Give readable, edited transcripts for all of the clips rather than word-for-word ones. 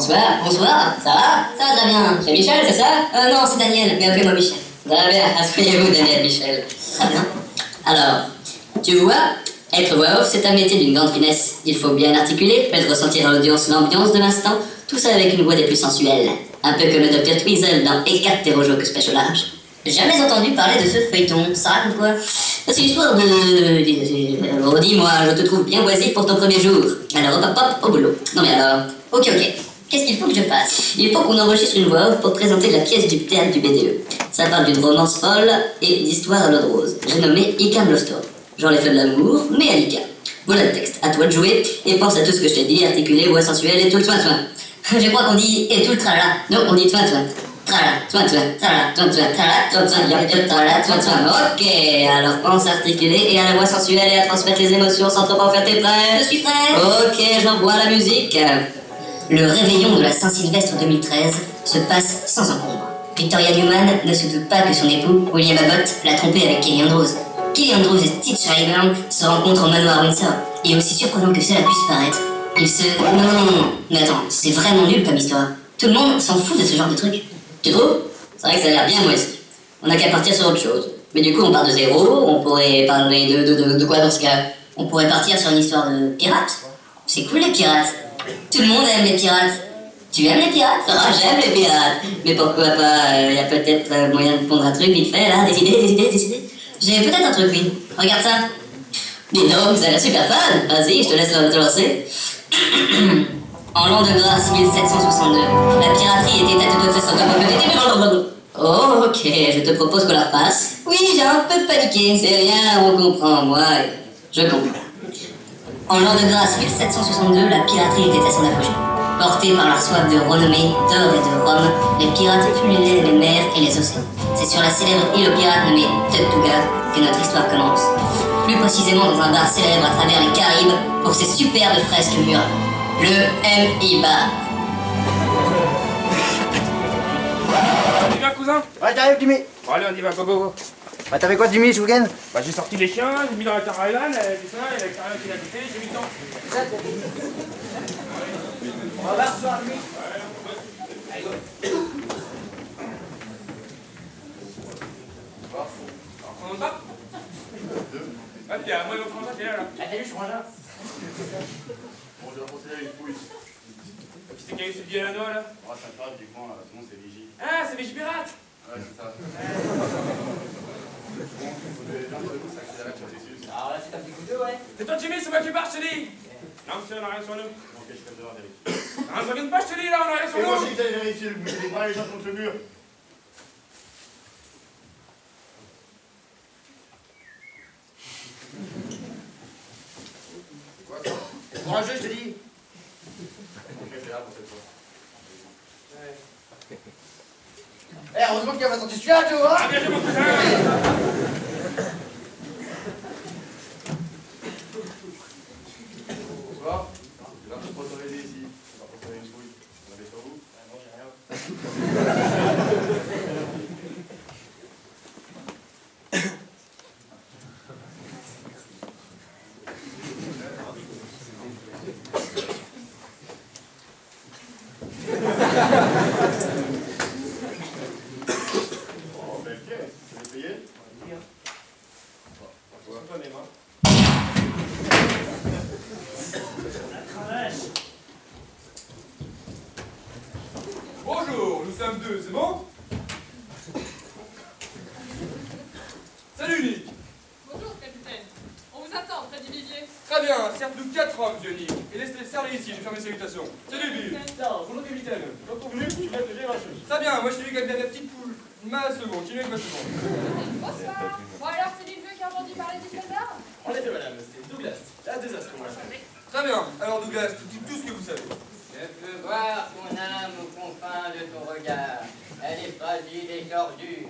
Bonsoir, bonsoir, ça va? Ça va très bien. C'est Michel, c'est ça? Non, c'est Daniel, mais appelez-moi Michel. Très bien, asseyez-vous Daniel, Michel. Très bien. Alors, tu vois, être voix off, c'est un métier d'une grande finesse. Il faut bien articuler, faire ressentir à l'audience l'ambiance de l'instant, tout ça avec une voix des plus sensuelles. Un peu comme le Dr Tweezle dans Hécatérojoque Special Large. Jamais entendu parler de ce feuilleton, ça raconte quoi? C'est l'histoire de... Oh, dis-moi, je te trouve bien oisif pour ton premier jour. Alors, hop, hop, hop, au boulot. Non mais alors... Ok. Qu'est-ce qu'il faut que je fasse? Il faut qu'on enregistre une voix off pour présenter la pièce du théâtre du BDE. Ça parle d'une romance folle et d'histoire à l'eau de rose. J'ai nommé Ika Love Story. Genre les feux de l'amour, mais à Ika. Voilà le texte, à toi de jouer, et pense à tout ce que je t'ai dit, articulé, voix sensuelle et tout le soin. Je crois qu'on dit et tout le tralala. Non, on dit soin. Ok, alors pense à articuler et à la voix sensuelle et à transmettre les émotions sans trop en faire. T'es prêt? Je suis prêt. Ok, j'envoie la musique. Le réveillon de la Saint-Sylvestre 2013 se passe sans encombre. Victoria Newman ne se doute pas que son époux, William Abbott, l'a trompée avec Kelly Andrews. Kelly Andrews et Stitch Rayburn se rencontrent au manoir Windsor. Et aussi surprenant que cela puisse paraître, ils se... Non. Mais attends, c'est vraiment nul comme histoire. Tout le monde s'en fout de ce genre de truc. Tu trouves? C'est vrai que ça a l'air bien moisi. On n'a qu'à partir sur autre chose. Mais du coup, on part de zéro, on pourrait parler de quoi dans ce cas? On pourrait partir sur une histoire de pirates. C'est cool les pirates. Tout le monde aime les pirates. Tu aimes les pirates? Ah, j'aime les pirates. Mais pourquoi pas, il y a peut-être moyen de pondre un truc vite fait, là, des idées. J'ai peut-être un truc, oui. Regarde ça. Dis donc, ça a l'air super fun. Vas-y, je te laisse te lancer. En l'an de grâce 1762, la piraterie était à toute sa... Oh, ok, je te propose qu'on la fasse. Oui, j'ai un peu paniqué. C'est rien, on comprend, moi. Je comprends. En l'an de grâce 1762, la piraterie était à son apogée. Portés par leur soif de renommée, d'or et de rhum, les pirates pullulaient les mers et les océans. C'est sur la célèbre île aux pirates nommée Tortuga que notre histoire commence. Plus précisément dans un bar célèbre à travers les Caraïbes pour ses superbes fresques murales. Le M.I. Bar. On y va, cousin? Ouais, t'arrives, Jimmy. Bon, allez, on y va, go. Bah, t'as fait quoi, Jimmy, ce week-end? Bah, j'ai sorti les chiens, j'ai mis dans la caravane, tout ça, et la caravane qui l'a quitté, j'ai mis le temps. On va voir ce soir, Jimmy. Allez, go. Alors, on en bat? Ah, puis, moi, mon frangin qui est là. Ah, salut, je suis frangin. Bon, je vais procéder à une fouille. Qui c'est qui a eu ce billet à Noël, là? Oh, ça parle, du coup, tout le monde c'est Vigie. Ah, c'est Vigie Pirate! Ouais, c'est ça. Bon, vous devez bien de vous, ça accélère le processus. Alors là, c'est un petit couteau, ouais. C'est toi, Jimmy, c'est moi qui pars, je te dis! Non, monsieur, on n'a rien sur nous. Ok, je peux devoir vérifier. Non, ça vient de pas, je te dis, là, on n'a rien sur Et moi, nous! j'ai dit que t'allais vérifier, vous mettez les bras et les gens contre le mur. Quoi, ça? Pour un jeu, je te dis. Ok, c'est là pour cette fois. Eh, heureusement qu'il y a pas sorti celui-là, Joe, hein. Ah, bien joué, mon cousin! Bonsoir. Là, je peux autoriser ici. On va procéder à une fouille. Vous avez sur vous? Non, j'ai rien. Oh, belle pièce. Vous avez payé? Toi, mes mains. Bonjour, nous sommes deux, c'est bon? Salut, Nick! Bonjour, capitaine. On vous attend, près du vivier. Très bien, serve-nous 4 hommes, vieux Nick. Et laissez-les servir ici, je vais faire mes salutations. Salut, Bill! Bonjour, capitaine. Quand on venu, tu vas te gérer la chose. Très bien, moi je t'ai vu qu'elle vient la petite poule. Ma seconde, tu viens avec ma seconde. Bonsoir. Bon alors, c'est l'île qui a entendu parler du trésor? En effet, madame, c'est Douglas, la désastre, moi. Très bien, alors Douglas, tu dis tout ce que vous savez. Je peux voir ton âme aux confins de ton regard. Elle est fragile et tordue.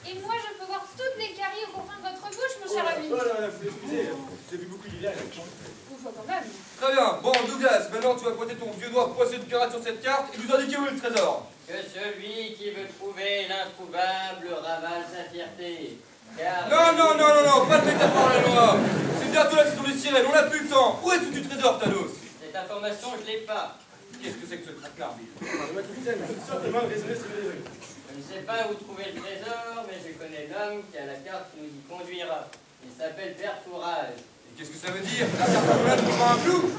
Et moi, je peux voir toutes les caries au confin de votre bouche, mon cher ami. Oh là là, faut l'excuser, j'ai vu beaucoup d'hiver. Vous jouez quand même. Très bien, bon Douglas, maintenant tu vas pointer ton vieux doigt poissé de pirate sur cette carte et nous indiquer où est le trésor. Que celui qui veut trouver l'introuvable ravale sa fierté. Car... Non, pas de métaphore à la loi. C'est bientôt la saison des sirènes, on n'a plus le temps. Où est-ce que tu trésor, Thanos? Cette information, je l'ai pas. Qu'est-ce que c'est que ce traquenard? Pardonnez-moi, capitaine, je suis sûr que demain, désolé, c'est désolé. Je ne sais pas où trouver le trésor, mais je connais l'homme qui a la carte qui nous y conduira. Il s'appelle Père Courage. Et qu'est-ce que ça veut dire? La carte de là, tu prends un flou?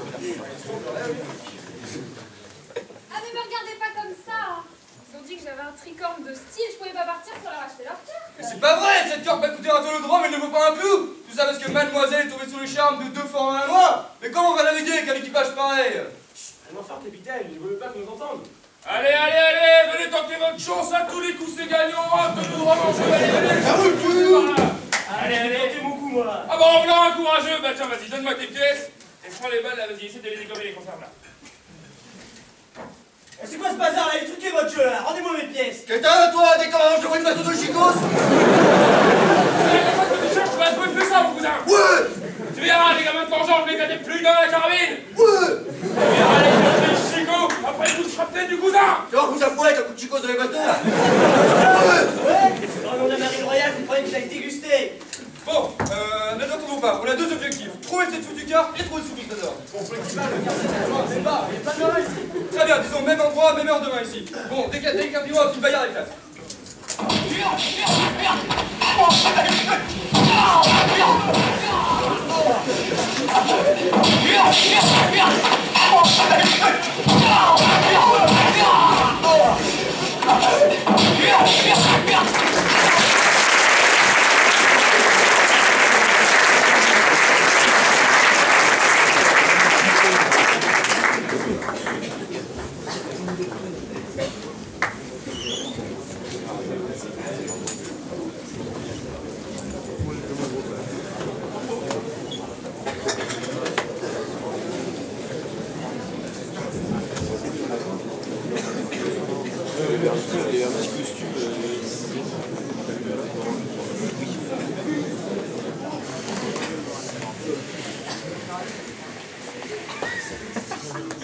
Ah mais me regardez pas comme ça. Ils ont dit que j'avais un tricorne de style, je pouvais pas partir sans leur acheter leur carte. Mais c'est pas vrai! Cette carte m'a coûté un tonneau de rhum, mais elle ne vaut pas un clou! Tout ça parce que mademoiselle est tombée sous le charme de 2 fois en un mois! Mais comment on va naviguer avec un équipage pareil? Allez, enfin, capitaine, il ne veut pas que nous entende. Allez, allez, allez! Venez tenter votre chance, à tous les coups c'est gagnant! Un tonneau de rhum en jeu! Allez, allez! Allez, allez, tentez mon coup, moi. Ah bon, voilà un courageux! Bah tiens, vas-y, donne-moi tes pièces! Et je prends les balles là, vas-y, essaie de les dégommer les conserves là. Et c'est quoi ce bazar là? Il truqué votre jeu là. Rendez-moi mes pièces. Quelqu'un, toi, dès qu'on je vois une bateau de chicos? Tu vas te faire ça, mon cousin! Ouais! Tu verras, les gamins de ton genre, je les cadets plus dans la carabine! Ouais! Tu verras les jeux de Chico, après le coup de shrapnel du cousin! Tu vois, vous avouez avec un coup de chicos dans les bateaux? Au nom de la marine royale, vous croyez que j'ai dégusté? Bon, n'attendons pas, on a 2 objectifs. Trouver cette foutue carte et trouver ce foutu trésor. Bon, faut qu'il va, le garçon, c'est pas, il n'y a pas de mal ici. Très bien, disons même endroit, même heure demain ici. Bon, décapez-moi une petite bagarre avec classe.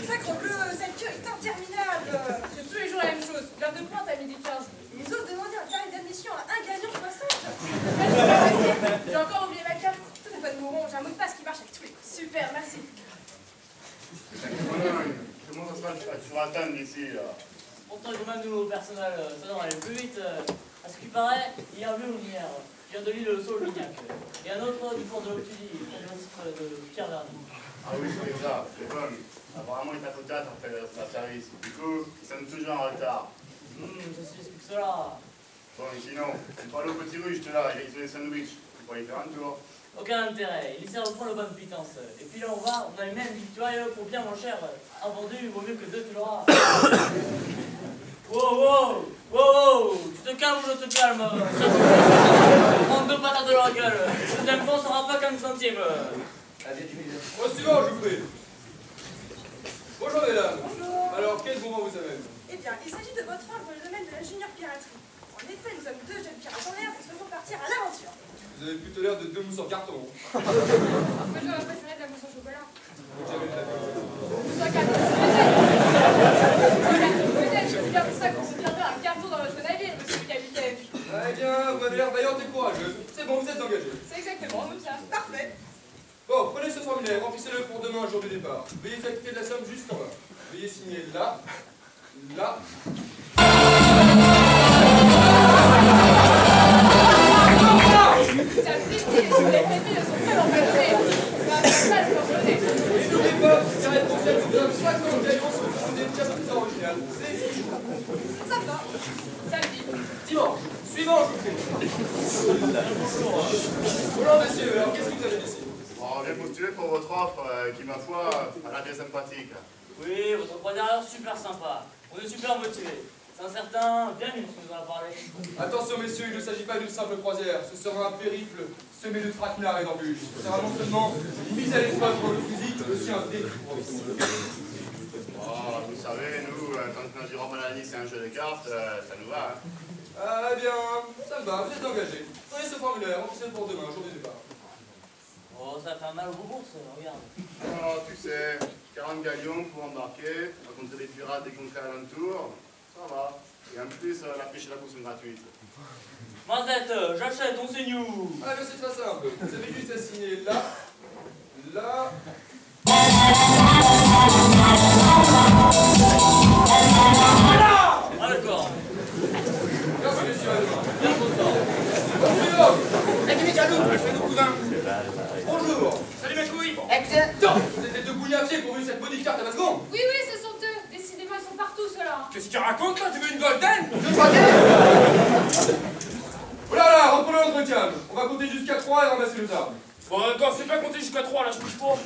Sacrebleu, cette queue est interminable. C'est tous les jours la même chose. L'heure de pointe à midi 15. Ils osent demander un tarif d'admission à un gagnant 60. J'ai encore oublié ma carte. Tout n'est pas de moron, j'ai un mot de passe qui marche avec tous les coups. Super, merci. Comment ça se passe sur Athènes ici là? Pourtant, j'ai même du nouveau personnel, ça devrait aller plus vite. À ce qui paraît, il y a un vieux lumière, qui vient de l'île de Saul-Lignac. Et un autre du port de l'Octudie, qui vient de Pierre Verny. Ah oui, c'est ça, c'est bon. Apparemment, il t'a fait tard après le service. Du coup, ils sont toujours en retard. Ceci explique cela. Bon, et sinon, tu parles au petit ruche là, il a des sandwichs. Tu pourrais y faire un tour. Aucun intérêt, il sert au point le bonne pitance. Et puis là, on a une même victoire pour bien mon cher. Un vendu vaut mieux que 2, tu l'auras. Wow, wow, wow, tu te calmes ou je te calme? Prends 2 patates de la gueule. Le deuxième fois, on sera pas 15 centimes. Au suivant, je vous prie. Bonjour mesdames. Bonjour. Alors, quel bon vent vous amène? Eh bien, il s'agit de votre œuvre dans le domaine de l'ingénieur piraterie. En effet, nous sommes 2 jeunes pirates en l'air et souhaitons partir à l'aventure. Vous avez plutôt l'air de 2 mousses en carton. Moi, j'aurais préféré de la mousse au chocolat. Mousse en carton, peut-être. C'est bien pour ça qu'on se tiendrait un carton dans votre navire, monsieur le capitaine. Eh bien, vous avez l'air vaillante et courageuse. C'est bon, vous êtes engagée. C'est exactement nous ça. Parfait. Bon, prenez ce formulaire, remplissez-le pour demain, jour du départ. Veuillez acquitter de la somme juste en bas. Veuillez signer là, là. C'est un plaisir, les crédits ne sont pas l'emporter. C'est un mal l'emporter. Et n'oubliez pas, si la réponse vous donne 50 gagnants sur des pièces plus originales. C'est fini. Ça va. Samedi. Dimanche. Suivant, je vous prie. Bonjour messieurs, alors qu'est-ce que vous avez ici? On vient postuler pour votre offre qui, ma foi, a l'air bien sympathique. Oui, votre croisière super sympa. On est super motivés. C'est un certain Bienus qui nous en a parlé. Attention messieurs, il ne s'agit pas d'une simple croisière. Ce sera un périple semé de traquenards et d'embûches. Ce sera non seulement une mise à l'épreuve pour le physique, mais aussi un défi pour le monde. Oh, vous savez, nous, quand on dit Romanani, c'est un jeu de cartes, ça nous va. Hein. Ah bien, ça me va, vous êtes engagés. Prenez ce formulaire, remplissez-le pour demain, jour du départ. Oh, ça fait mal aux bourses, regarde. Alors, tu sais, 40 galions pour embarquer, raconter les pirates des contrées alentours, ça va. Et en plus, la pêche et la bourse sont gratuites. Mazette, j'achète, on signe où? Ah bien, c'est très simple. Vous avez juste à signer là, là. Jimmy, salut. C'est nos cousins. Bonjour. Salut mes couilles. Vous êtes deux bouillafiers pour vu cette maudite carte à 20 secondes. Oui, oui, ce sont eux. Décidément, ils sont partout, ceux-là. Qu'est-ce qu'il raconte là? Tu veux une golden? Oh là là, reprenons l'entretien. On va compter jusqu'à 3 et ramasser le tard. Bon, d'accord, c'est pas compter jusqu'à 3, là, je bouge pas.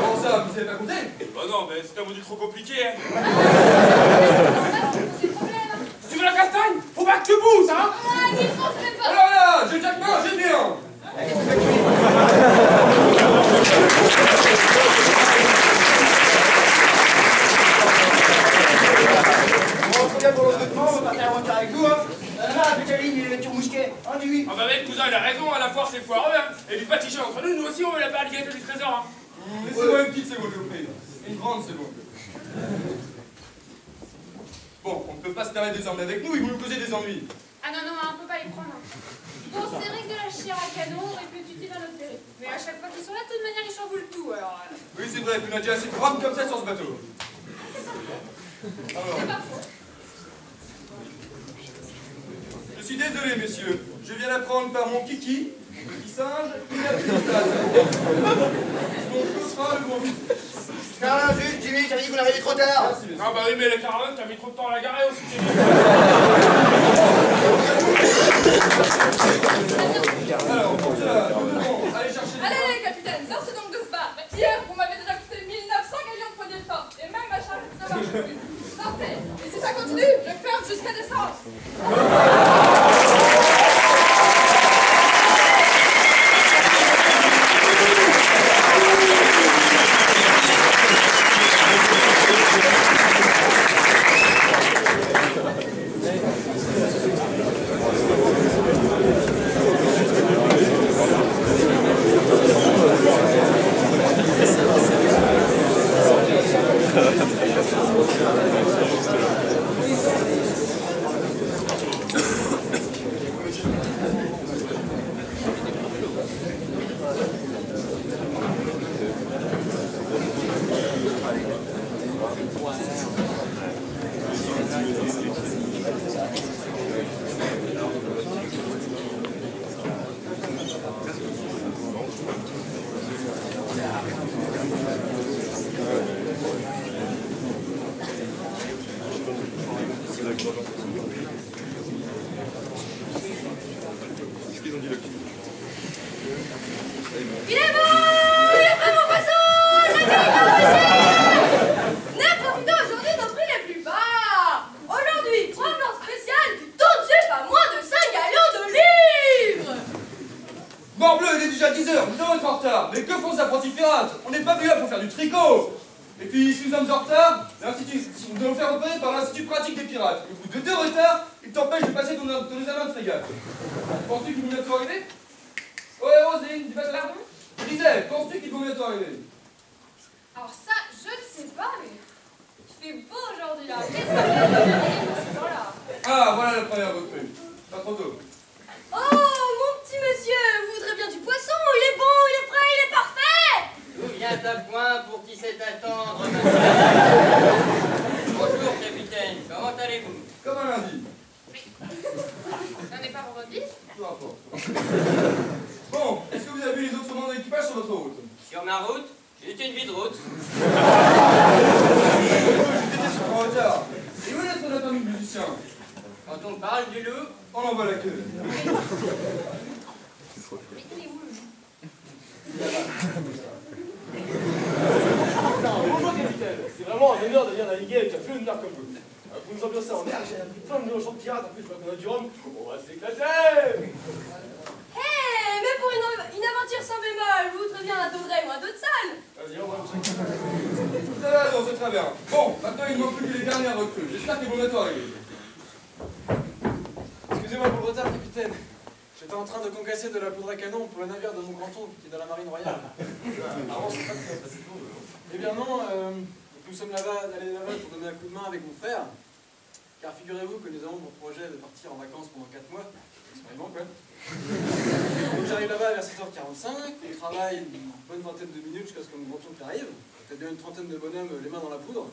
Comment ça, vous savez pas compter? Bah non, mais c'est un module trop compliqué, hein. C'est le problème. Si tu veux la castagne, faut pas que tu bouges, hein. Ah, qui pense même Oh pas. là là, j'ai Jack Main, j'ai bien. Bon, très bien pour l'entretien, on va partir l'aventure avec nous, hein. Là, Pétaline, il est turmousquet. Hein, dis-oui. Ah bah ouais, le cousin, il a raison, à la foire, c'est foireux, hein. Et du pâtissier entre nous, nous aussi, on veut la barricade du trésor, hein. Laissez-moi une petite seconde, je vous prie. Une grande seconde. Bon, on ne peut pas se permettre de les emmener avec nous, ils vont nous causer des ennuis. Ah non, non, on peut pas les prendre. Bon, c'est vrai que de la chair à canon aurait pu être utile à notre périple. Mais à chaque fois qu'ils sont là, de toute manière, ils chamboulent tout, alors... Oui, c'est vrai, puis on a déjà assez de drames comme ça sur ce bateau. Alors, C'est pas faux. je suis désolé, messieurs. Je viens d'apprendre par mon kiki, le petit singe, qu'il n'a plus de place. Mon chauffera le bon. Ah, zut, Jimmy, t'as dit qu'on arrivait trop tard. Merci, messieurs. Ah bah oui, mais la caravane, t'as mis trop de temps à la garer aussi, c'est Alors, pour cela, nous devons aller chercher les Allez, capitaine, ça c'est donc de se battre. Hier, vous m'avez déjà coûté 1900 gallons de poignée de force. Et même ma charge ne marche plus. Sortez. Et si ça continue, je ferme jusqu'à décembre. Il est bon! Il est prêt, mon poisson! Venez profiter aujourd'hui d'un prix les plus bas! Aujourd'hui, provenance spéciale qui tourne sur pas moins de 5 gallons de livres! Morbleu, il est déjà 10h, nous devons être en retard. Mais que font ces apprentis pirates? On n'est pas venu là pour faire du tricot. Et puis, si nous sommes en retard, nous devons faire repérer par l'Institut pratique des pirates. Au bout de 2 retards, il t'empêche de passer dans nos amas de frégate. Penses-tu qu'ils vont bientôt arriver? Ouais, Rosine, dis pas ça. Pardon? Je disais, penses-tu qu'ils vont bientôt arriver? Alors ça, je ne sais pas, mais... Il fait beau aujourd'hui, là. Qu'est-ce que vous avez pour ce temps-là? Ah, voilà la première recrue. Pas trop tôt. Oh, mon petit monsieur, vous voudrez bien du poisson? Il est bon, il est frais, il est parfait! Tout vient à point pour qui sait attendre. Bonjour, capitaine. Comment allez-vous? Comme un lundi. Ça n'est pas vendredi? Peu importe. Bon, est-ce que vous avez vu les autres membres de l'équipage sur votre route? Sur ma route, juste une vie de route. J'étais sur un retard. Et où est notre ami musicien? Quand on parle du loup, On en voit la queue. Mais il est où, le loup? Bonjour, capitaine. C'est vraiment un honneur de venir naviguer avec un fleuve comme vous. Vous nous ambiancez en mer, j'ai appris plein de nouveaux chants de pirates. En plus, je vois qu'on a du rhum. On va s'éclater! Hé, mais pour une aventure sans bémol, vous voudrez bien un dos vrai ou un dos de salle? Vas-y, on va. Ça va, non, c'est très bien. Bon, maintenant il ne manque plus que les dernières recrues. J'espère qu'ils vont bientôt arriver. Excusez-moi pour le retard, capitaine. J'étais en train de concasser de la poudre à canon pour le navire de mon grand-oncle qui est dans la marine royale. Eh bien non, nous sommes allés là-bas pour donner un coup de main avec mon frère. Car figurez-vous que nous avons pour projet de partir en vacances pendant 4 mois. Expériment, quoi. Donc j'arrive là-bas vers 7h45, on travaille une bonne vingtaine de minutes jusqu'à ce que mon grand-oncle arrive. Peut-être bien une trentaine de bonhommes les mains dans la poudre.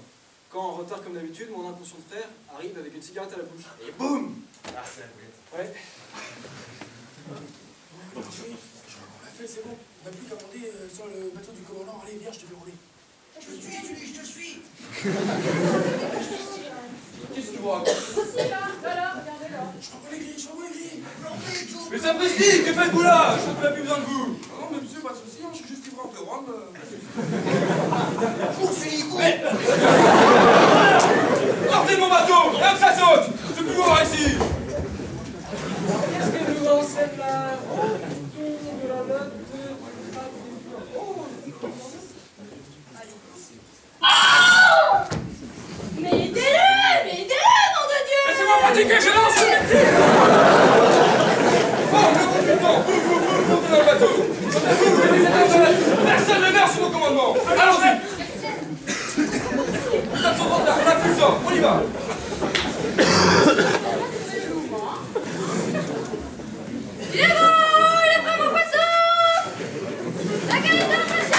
Quand, en retard comme d'habitude, mon inconscient frère arrive avec une cigarette à la bouche. Et boum! Ah, c'est la boulette. Ouais. c'est bon. On n'a plus qu'à monter sur le bateau du commandant. Allez, viens, je te fais rouler. Je te suis, Julie, je te suis. Qu'est-ce que tu vois? Aussi, là, regardez-là. Je vois les grilles, je vois les grilles. Mais sapristi, que faites-vous là? Je n'ai plus besoin de vous. Non, mais monsieur, pas de soucis, hein, je suis juste livreur de Rome. Mais... Sortez de mon bateau, là que ça saute. Je peux vous voir ici. Qu'est-ce que nous enseigne la route de la note de... Mais aidez-le, nom de Dieu! Laissez-moi pratiquer, je lance le métier. Oh, le consultant, vous, montez dans le bateau. Personne ne meurt sous mon commandement. Allons-y. Nous sommes sur retard, on a plus le temps, on y va. Il est bon! Il est prêt, mon poisson! La galette de la pêche!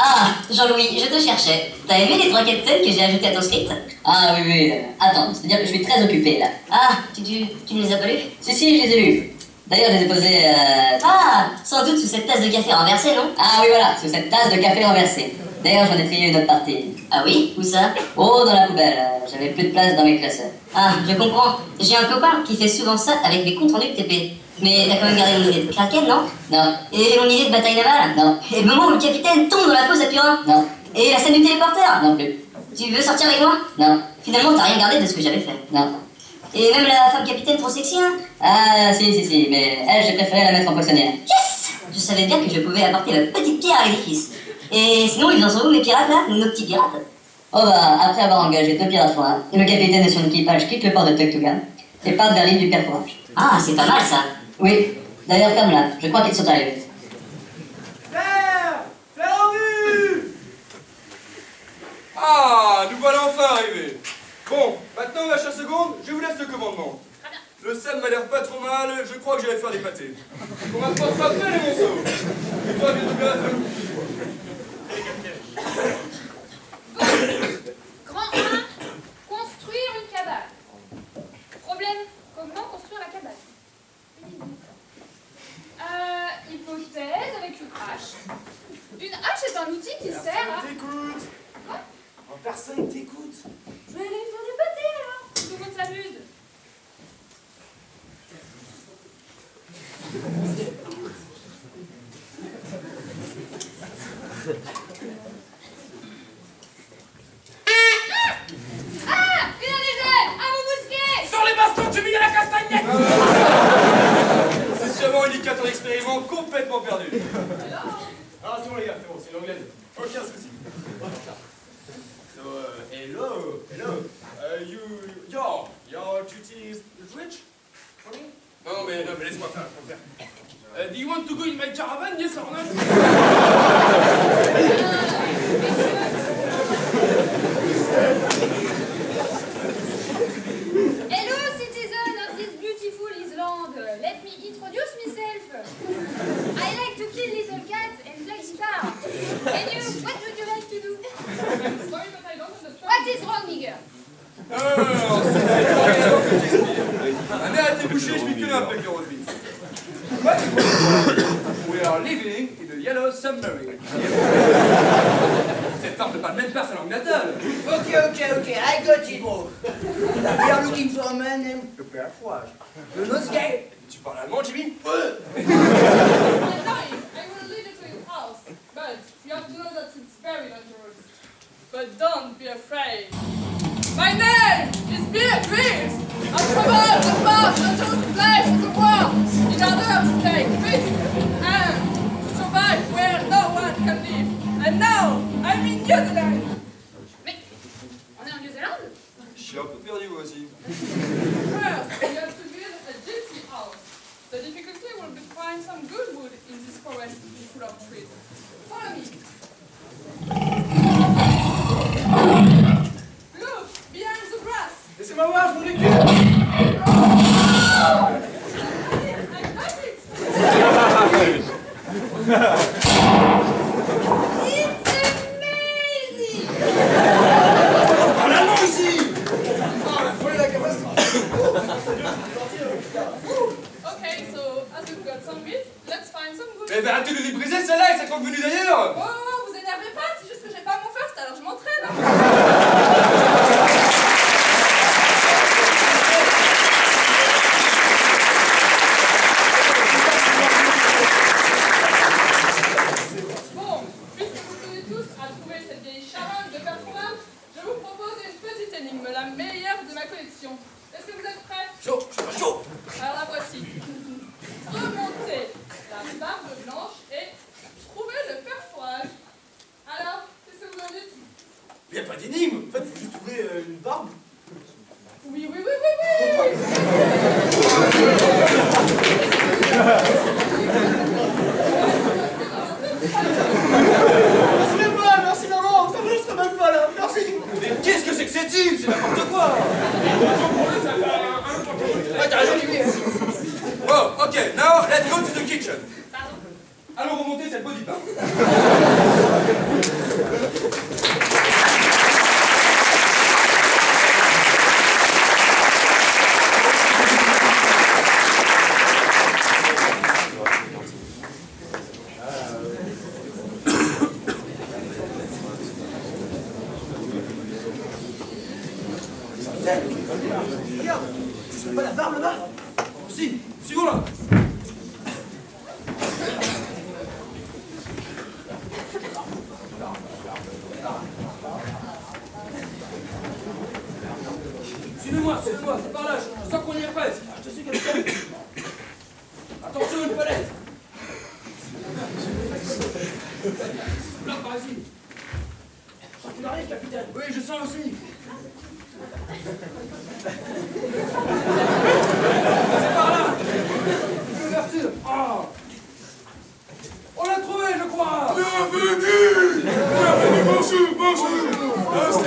Ah, Jean-Louis, je te cherchais. T'as aimé les 3 quêtes que j'ai ajoutées à ton script? Ah oui, oui. Attends, c'est-à-dire que je suis très occupé là. Ah, tu ne les as pas lus? Si, je les ai lus. D'ailleurs, je les ai posés... Ah, sans doute sous cette tasse de café renversée, non? Ah oui, voilà, sous cette tasse de café renversée. D'ailleurs, j'en ai trié une autre partie. Ah oui? Où ça? Oh, dans la poubelle. J'avais plus de place dans mes classeurs. Ah, je comprends. J'ai un copain qui fait souvent ça avec des comptes rendus de TP. Mais t'as quand même gardé mon idée de Kraken, non? Non. Et mon idée de bataille navale? Non. Et le moment où le capitaine tombe dans la fosse à Purin? Non. Et la scène du téléporteur? Non plus. Tu veux sortir avec moi? Non. Finalement, t'as rien gardé de ce que j'avais fait? Non. Et même la femme capitaine trop sexy, hein? Ah, si, mais elle, j'ai préféré la mettre en poissonnière. Yes! Je savais bien que je pouvais apporter la petite pierre à l'édifice. Et sinon, ils en sont où mes pirates là? Nos petits pirates? Oh bah, après avoir engagé 2 pirates forains, le capitaine et son équipage quittent le port de Toktugan et partent vers l'île du Père Courage. Ah, c'est pas mal ça. Oui. D'ailleurs, ferme-la. Je crois qu'ils sont arrivés. Faire en vue! Ah, nous voilà enfin arrivés. Bon, maintenant, ma chère seconde, je vous laisse le commandement. Le SAM m'a l'air pas trop mal, je crois que j'allais faire des pâtés. On rapprochera bien les monceaux. Et toi, bien de gaz. Grand 1, construire une cabane. Problème, comment construire la cabane? Hypothèse avec une hache. Une hache est un outil qui sert à... T'écoute. Quoi? Personne t'écoute. Je vais aller faire des pâtés alors. Tout le monde s'amuse. Ah! Une indigène! À mon mousquet! Sors les bastons, tu mis à la castagnette. C'est sûrement une indicateur d'expériment complètement perdu. Ah, c'est bon les gars, c'est bon, c'est l'anglaise. Aucun souci. So, hello. Your duty is rich? For me? Non, mais laisse-moi faire. Do you want to go in my caravan, yes or not? Hello, citizen of this beautiful island. Let me introduce myself. I like to kill little cats and play guitar. And you, what would you like to do? I'm sorry, but I don't understand. What is wrong, nigger? Non, c'est vraiment que j'explique. La mer a été bouchée, je m'y connais un peu avec le rugby. What? We are living in the Yellow Submarine. Cette femme ne parle même pas sa langue natale. Okay, I got it, bro. We are looking for a man named Le Père Fouage. Le Nosgay. Tu parles allemand, Jimmy? I'm dying. I will lead you to your house. But you have to know that it's very dangerous. But don't be afraid. My name is Beatrice. I'm from out the past and to the place of the war. In order to take risks and to survive where no one can live. And now I'm in New Zealand. Mais, on est en Nouvelle-Zélande? Je suis un peu perdu, moi aussi. First, we have to build a gypsy house. The difficulty will be to find some good wood in this forest full of trees. Follow me. Look, behind the grass. Laissez-moi voir, je m'en occupe. I got it. It's meilleure de ma collection. Est-ce que vous êtes prêts? Chaud, chaud, chaud. Alors la voici. Remontez la barbe blanche et trouvez le perforage. Alors, qu'est-ce que vous en dites? Il n'y a pas d'énigme. En fait, il faut juste trouver une barbe. Oui, oui, oui, oui, oui. Merci même pas, merci maman, ça ne serait même pas là, merci. Mais qu'est-ce que c'est que cette île? C'est n'importe quoi. Ouais, t'as raison, Olivier. Oh, ok, now let's go to the kitchen. Pardon? Allons remonter cette body bar. Regarde, c'est pas la barbe là-bas? Si, suivons là. Suivez-moi, c'est par là, je sens qu'on y est presque. Je suis capitaine. Attention, une falaise. Là, par ici. Je sens qu'il arrive, capitaine. Oui, je sens aussi. C'est par là. Une ouverture. Oh. On l'a trouvé, je crois. Bienvenue. Bonjour.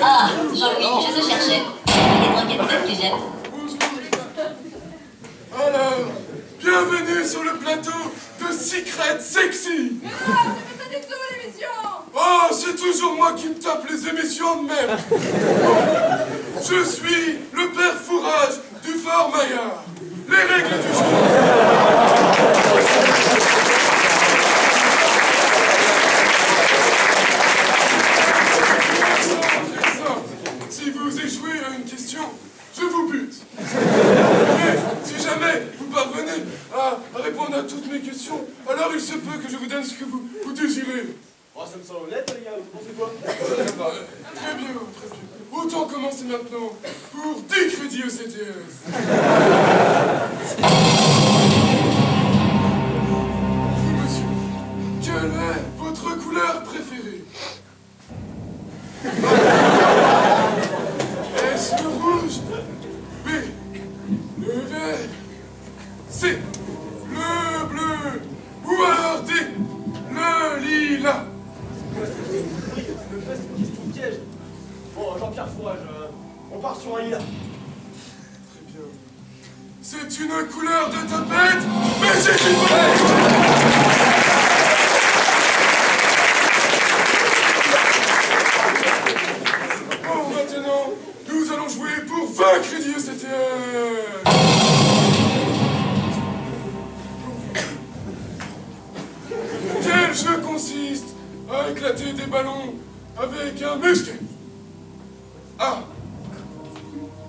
Ah, Jean-Louis, je te cherchais. Les trinquettes que j'aime. Alors, bienvenue sur le plateau de Secret Sexy. Mais non, c'est pas ça du tout, l'émission. Oh, c'est toujours moi qui me tape les émissions de merde. Je suis le père fourrage du Fort Maillard. Les règles du jeu. Si vous échouez à une question, je vous bute. Mais si jamais vous parvenez à répondre à toutes mes questions, alors il se peut que je vous donne ce que vous désirez. Oh, ça me semble honnête, les gars, vous pensez quoi? Très bien, très bien. Autant commencer maintenant pour 10 crédits au CTS. Vous, monsieur, quelle est votre couleur préférée? Est-ce le rouge? B. Le vert? C. Le bleu? Ou alors D. Le lilas? C'est même pas une question piège. Bon, Jean-Pierre Fourage, on part sur un lilas. Très bien. C'est une couleur de tapette, mais c'est une bonne. Bon, maintenant, nous allons jouer pour 20 crédits au CTS. Quel jeu consiste à éclater des ballons avec un musquet? A.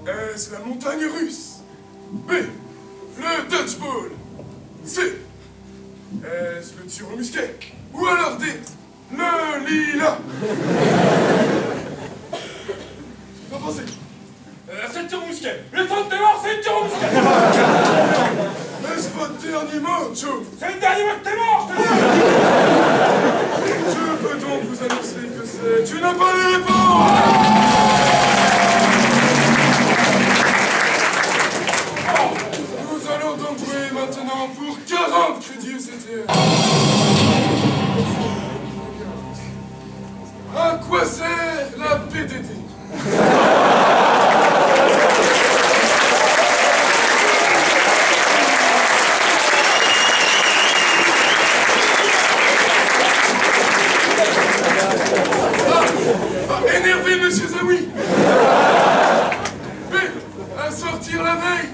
Est-ce la montagne russe? B. Le dodgeball? C. Est-ce le tir au musquet? Ou alors D. Le lilas? Qu'en pensez? C'est le tir au musquet. Le centre de mort, c'est le tir au musquet. Est-ce votre dernier mot, Joe? C'est le dernier mot que t'es mort, je te dis. Je peux donc vous annoncer que c'est une bonne réponse. Nous allons donc jouer maintenant pour 40 crédits au CTS. À quoi sert la PDD? Énervé, monsieur Zawi. B. À sortir la veille.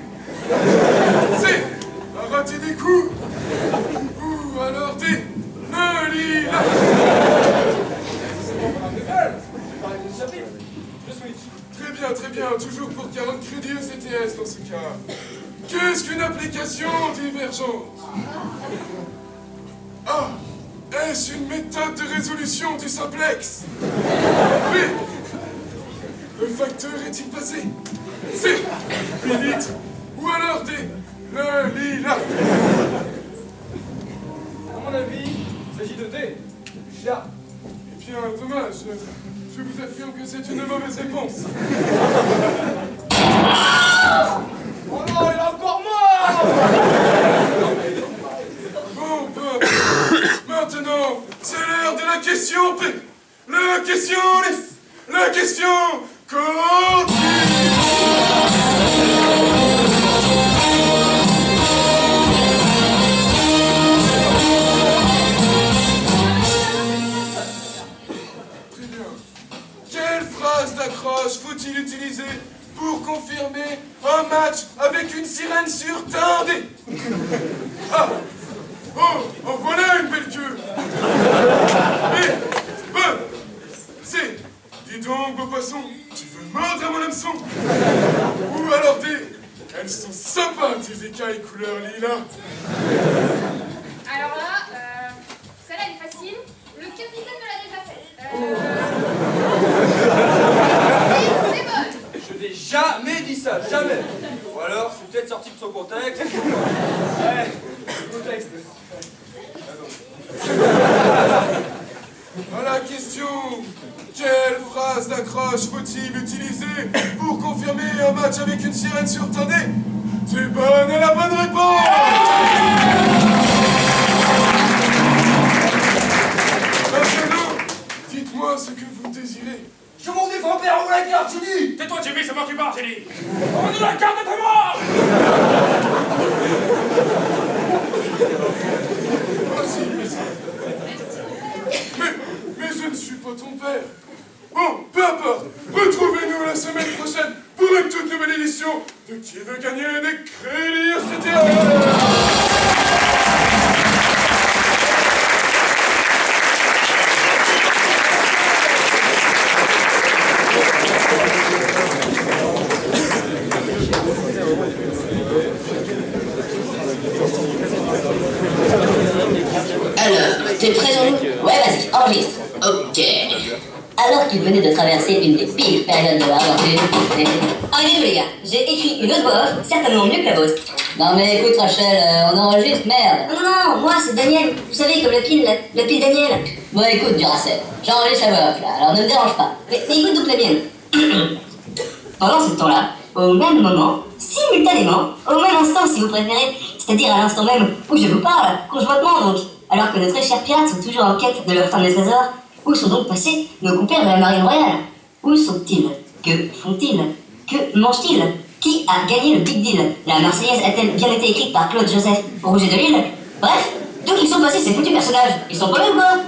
C. À rater des coups. Ou alors D. Le lilas. Très bien, toujours pour 40 crédits au CTS dans ce cas. Qu'est-ce qu'une application divergente? A. Est-ce une méthode de résolution du simplex? B. Le facteur acteur est-il passé? C. Lilith. Ou alors D. Le lilas. À mon avis, il s'agit de D. Là. Eh bien, dommage. Je vous affirme que c'est une mauvaise réponse. Oh non, il est encore mort! Bon, peuple. Maintenant, c'est l'heure de la question P. La question lisse. La question continue. Très bien. Quelle phrase d'accroche faut-il utiliser pour confirmer un match avec une sirène sur Tindé? Ah! Oh! En voilà une belle queue! B! C! Dis donc, beau poisson, tu veux mordre à mon hameçon? Ou alors D! Elles sont sympas, tes écailles couleur lilas! Alors là, celle-là elle est facile. Le capitaine me l'a déjà fait. C'est bon. Je n'ai jamais dit ça, jamais. Ou alors, c'est peut-être sorti de son contexte. Ouais, contexte. À la question, quelle phrase d'accroche faut-il utiliser pour confirmer un match avec une sirène sur Tindé? C'est bonne et la bonne réponse! Maintenant, dites-moi ce que vous désirez. Je m'en défends, père, où la carte, je dis! Tais-toi, Jimmy, c'est moi qui parle, j'ai dit. On nous la carte de ta mort! Mais je ne suis pas ton père. Bon, peu importe. Retrouvez-nous la semaine prochaine pour une toute nouvelle édition de Qui veut gagner des crédits UCTR. Alors, t'es prêt, Jean-Loup? Ouais, vas-y, enregistre. Ok. Alors qu'il venait de traverser une des pires périodes de leur aventure. Arrêtez tous les gars, j'ai écrit une autre voix off, certainement mieux que la vôtre. Non mais écoute Rachel, on enregistre, merde. Non, moi c'est Daniel, vous savez, comme le pile Daniel. Bon écoute, Duracell, j'enregistre la voix off là, alors ne me dérange pas. Mais écoute donc la mienne. Pendant ce temps-là, au même moment, simultanément, au même instant si vous préférez, c'est-à-dire à l'instant même où je vous parle, conjointement donc, alors que nos très chers pirates sont toujours en quête de leur fameux trésor, où sont donc passés nos compères de la Marine Royale? Où sont-ils? Que font-ils? Que mangent-ils? Qui a gagné le Big Deal? La Marseillaise a-t-elle bien été écrite par Claude Joseph Rouget de Lille? Bref, d'où qu'ils sont passés ces foutus personnages? Ils sont pas là ou pas?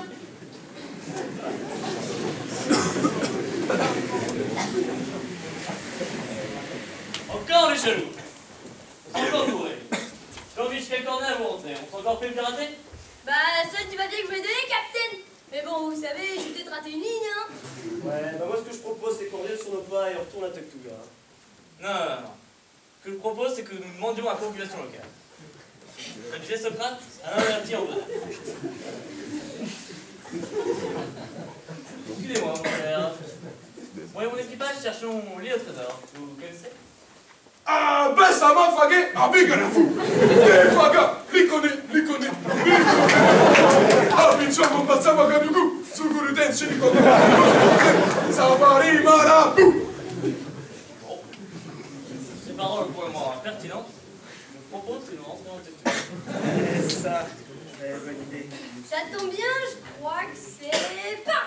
Encore les jaloux. On s'est encore bourré. J'ai jusqu'à corner à vous rentrer. On s'est encore fait pirater? Bah, ça, tu m'as dit que je m'aidais, capitaine. Mais bon, vous savez, j'ai peut-être raté une ligne, hein. Ouais, bah moi ce que je propose c'est qu'on revienne sur nos pas et on retourne à Toctouga. Non. Ce que je propose, c'est que nous demandions à la population locale. Comme disait Socrate, un averti en bas. Excusez-moi, mon frère. Moi et mon équipage cherchons l'île au trésor. Vous connaissez? Ah, ben ça m'a fagué, ah, big à la fou. Les fagas, les connais. Ah, pincho, mon passa, Wagadugu, Suguru Den, Shinikone, Sabari, Marabu. Ces paroles pour le moment pertinentes. Je propose que nous rentrions en Toctouga. C'est ça, bonne idée. Ça tombe bien, je crois que c'est pas.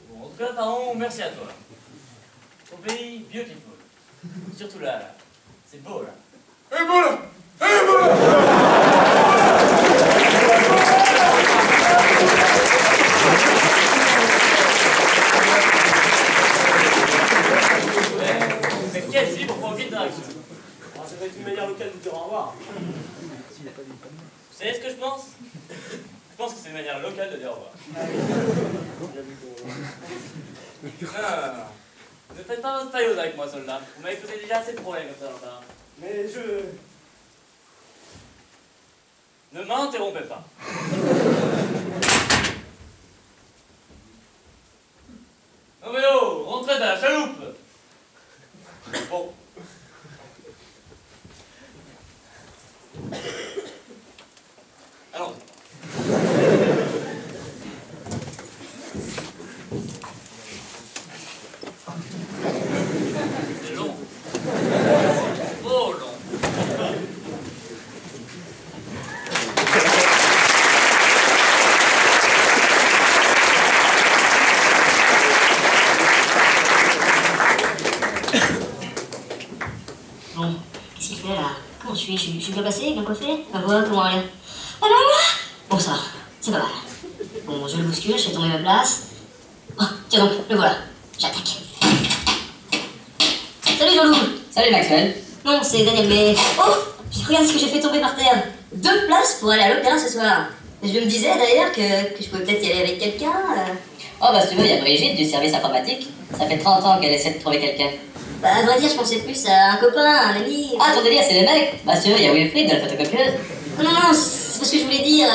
Bon, en tout cas, Pharaon, merci à toi. Ton pays, beautiful. Surtout là. C'est beau, là. Et voilà. Mais qui est ici pour prendre une direction? Alors, ça va être une manière locale de dire au revoir. Vous savez ce que je pense? Je pense que c'est une manière locale de dire au revoir. Non. Ne faites pas votre pailleuse avec moi, soldat. Vous m'avez posé déjà assez de problèmes comme ça, là. Mais je... Ne m'interrompez pas. Non mais oh, rentrez dans la chaloupe. suis bien passé, bien coiffé. Ma voix, comment elle est? Ah non, bon, ça va, c'est pas mal. Bon, je le bouscule, je fais tomber ma place. Oh, tiens donc, le voilà, j'attaque. Salut Jean-Loup. Salut Maxwell. Non, c'est Daniel, mais... Oh, regarde ce que j'ai fait tomber par terre. 2 places pour aller à l'opéra ce soir. Je me disais d'ailleurs que je pouvais peut-être y aller avec quelqu'un. Oh bah si tu veux, il y a Brigitte du service informatique. Ça fait 30 ans qu'elle essaie de trouver quelqu'un. Bah à vrai dire, je pensais plus à un copain, un ami... Ah, ton délire, c'est les mecs. Bah si tu veux, il y a Wilfried de la photocopieuse. Non, c'est parce que je voulais dire...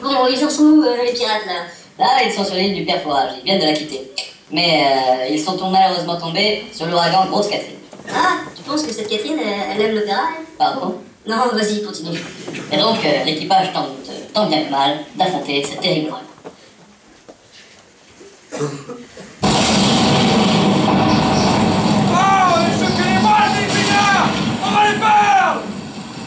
Bon, ils en sont où, les pirates, là? Là, ils sont sur l'île du Père Fourage, ils viennent de la quitter. Mais ils sont malheureusement tombés sur l'ouragan Grosse Catherine. Ah, tu penses que cette Catherine, elle aime l'opéra, elle? Pardon? Non, vas-y, continue. Et donc, l'équipage tente tant bien que mal d'affronter cette terrible ouragan. Oh, les chocs les balles, les pinards! On va les perdre!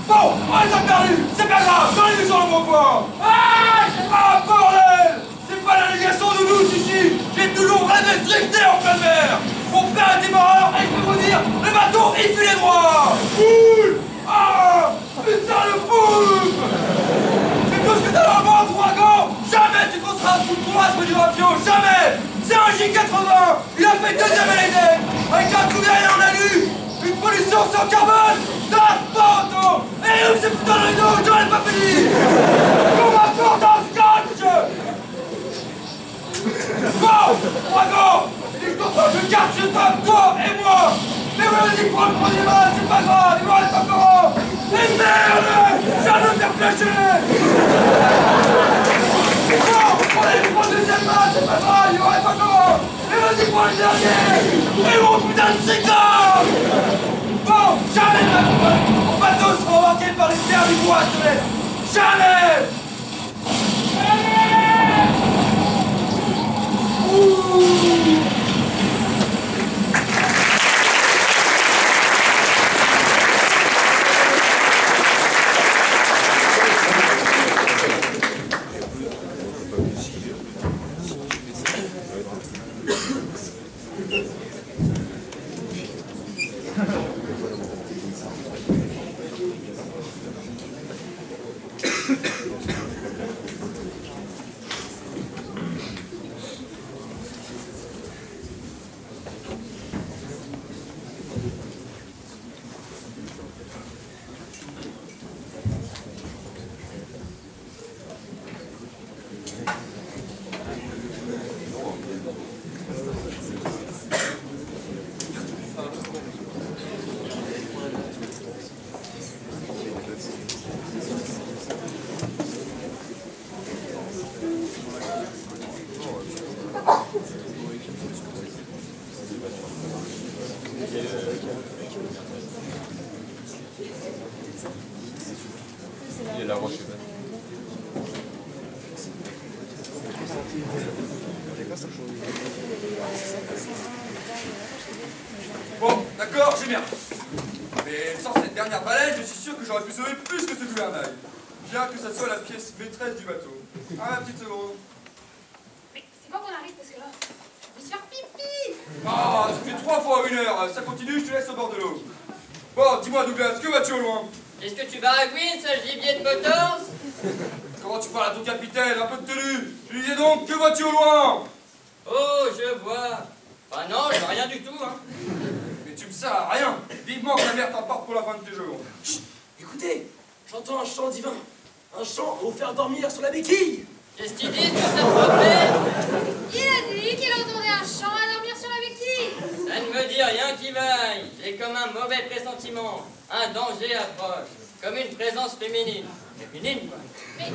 Bon, on les a perdus! C'est pas grave, dans les maisons, mon point! Ah, bordel! C'est pas la négation de nous ici! J'ai toujours rêvé de drifter en pleine mer! Mon père était mort et je peux vous dire, le bateau, il filait droit! Boule! Ah! Putain, le boum! C'est tout ce que t'as dans le ventre, ouragan! Jamais tu crosseras tout le courage du rafio! Jamais! C'est un J80! Il a fait 2e LNM! Avec un couvert en alu! Une pollution sans carbone! Das Porto! Et où c'est putain de rideau? J'en ai pas fini! On m'apporte un scotch! Bon! Ouragan! Il est content que je garde ce top, toi et moi! Mais vas-y, prends le premier mal, c'est pas grave, il me reste encore un! Et merde! Je viens de me faire flécher! Bon, allez, prends le 2e mal, c'est pas grave, il me reste encore un! Et vas-y, prends le dernier! Et mon putain de tricorne! Bon, jamais mon bateau sera embarqué par les terres du bois, je te laisse! Jamais! Bon, d'accord, j'ai bien. Mais sans cette dernière baleine, je suis sûr que j'aurais pu sauver plus que ce gouvernail. Bien que ça soit la pièce maîtresse du bateau. Ah, petite seconde. Mais c'est quand qu'on arrive parce que là, je vais faire pipi. Ah, ça fait 3 fois 1 heure. Ça continue, je te laisse au bord de l'eau. Bon, dis-moi Douglas, que vas-tu au loin? Est-ce que tu baragouines, sale gibier de Motors? Comment tu parles à ton capitaine? Un peu de tenue. Je lui disais donc, que vas-tu au loin? Oh, je vois. Ah non, je vois rien du tout, hein. Mais tu me sers à rien. Vivement que la mère t'emporte pour la fin de tes jours. Chut, écoutez, j'entends un chant divin. Un chant à vous faire dormir sur la béquille. Qu'est-ce qu'ils disent, tout ça promet? Il a dit qu'il entendait un chant à dormir sur la béquille. Ça ne me dit rien qui vaille. J'ai comme un mauvais pressentiment. Un danger approche. Comme une présence féminine. Féminine, quoi. Mais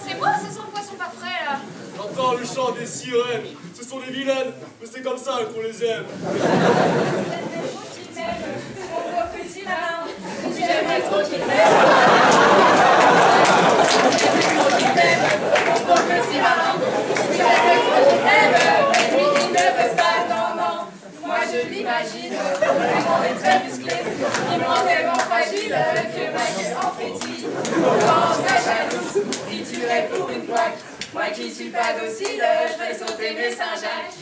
c'est moi, ça sent le poisson pas frais, là. J'entends le chant des sirènes. Ce sont des vilaines, mais c'est comme ça qu'on les aime. Mon petit marin, J'aimerais trop qu'il m'aime. Mon petit marin, j'aimerais trop qu'il m'aime. Mais lui, il ne veut pas, non, non. Moi, je l'imagine, vraiment et très musclé. Il me rend tellement fragile que ma gueule en frétille. Quand ça jalouse, il tuerait pour une plaque. Moi qui suis pas docile, je vais sauter mes Saint-Jacques.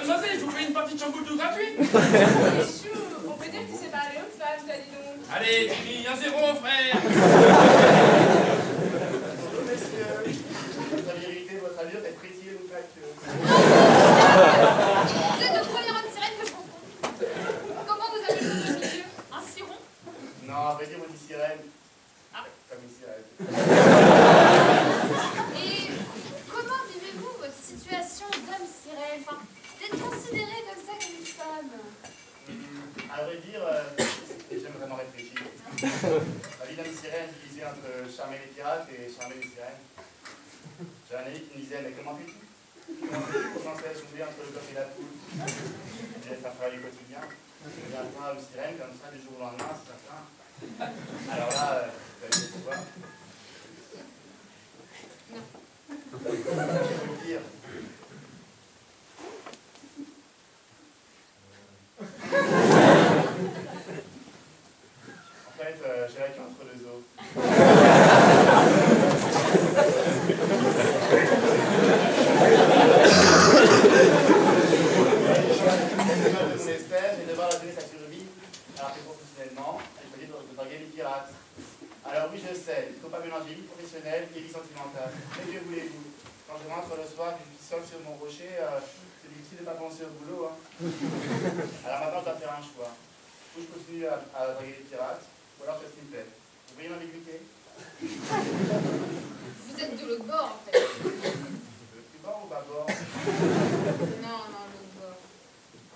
mademoiselle, je vous fais une partie de shampoo tout gratuit. Chou, on peut dire que tu sais parler aux femmes, toi, dis donc. Allez, tu dis 1-0, frère. Bonjour, messieurs. Votre vérité, votre allure est frétille ou claqueuse. Vous êtes le premier homme sirène que je rencontre. Comment vous appelez votre milieu? Un ciron? Non, à vrai dire, on dit sirène. Ah. Comme une sirène. Et comment vivez-vous votre situation d'homme sirène? Enfin, d'être considéré comme ça comme une femme? À vrai dire, j'aime vraiment réfléchir. La vie d'homme sirène est divisée entre charmer les pirates et charmer les sirènes. J'ai un ami qui me disait, mais comment fais-tu? Comment fais-tu pour sans cesse jongler entre le coq et la poule? Je disais, c'est un travail du quotidien. Je deviens un peu sirène comme ça du jour au lendemain, c'est certain. Alors là, vous allez pourquoi? Non. Je vais vous le dire. En fait, j'ai la queue entre deux os. De mon espèce, je vais devoir la donner sa survie, alors que professionnellement, je choisis de draguer les pirates. Alors oui, je sais, il ne faut pas mélanger vie professionnelle et vie sentimentale. Mais que voulez-vous? Quand je rentre le soir, que je suis seul sur mon rocher, c'est difficile de ne pas penser au boulot. Hein. Alors maintenant, je dois faire un choix. Ou je continue à draguer les pirates, ou alors je reste une tête. Vous voyez l'ambiguïté? Vous êtes de l'autre bord, en fait. Le plus bord ou bas bord? Non, l'autre bord.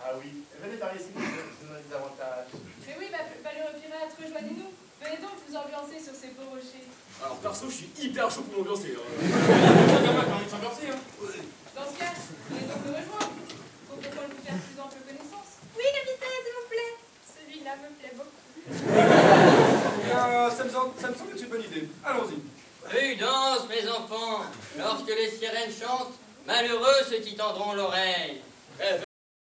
Ah oui, venez par ici, je vous donne des avantages. Mais oui, valeureux pirate, rejoignez-nous. Venez donc vous ambiancer sur ces beaux rochers. Alors perso, je suis hyper chaud pour m'ambiancer. Regarde-moi, t'as envie de s'ambiancer, hein. Dans ce cas, venez donc nous rejoindre. Faut qu'on vous faire plus ample connaissance. Oui, capitaine, s'il vous plaît. Celui-là me plaît beaucoup. Ça me semble être une bonne idée. Allons-y. Prudence, mes enfants. Lorsque les sirènes chantent, malheureux ceux qui tendront l'oreille.